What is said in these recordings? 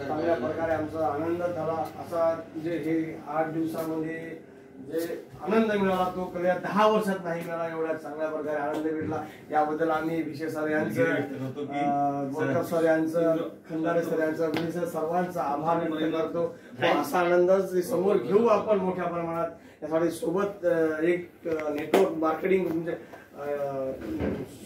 चांगल्या प्रकारे आमचा आनंद झाला। असा जे हे 8 दिवसामध्ये जे आनंद मिळाला तो कधी 10 वर्षात नाही मिळाला। एवढ्या चांगल्या प्रकारे आनंद भेटला याबद्दल आम्ही विशेष सर यांचं, गोरकर सर यांचं, खंदारे सर यांचं, मी सर सर्वांचा आभार व्यक्त करतो। असा आनंद समोर घेऊ आपण मोठ्या प्रमाणात। यासाठी सोबत एक नेटवर्क मार्केटिंग म्हणजे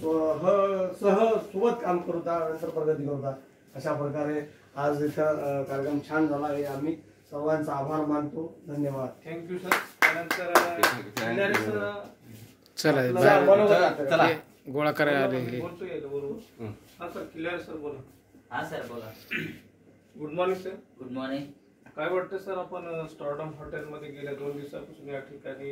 सोबत काम करता, नंतर प्रगती करता। अशा प्रकारे आज इथं कार्यक्रम छान झाला हे आम्ही सर्वांचा आभार मानतो। धन्यवाद। Thank you sir. त्यानंतर चला गोळा करायला आले बरोबर। हा सर, क्लिअर सर बोला। हा सर बोला। Good morning sir. Good morning. काय वाटतं सर, आपण स्टारडम हॉटेलमध्ये गेल्या 2 दिवसापासून या ठिकाणी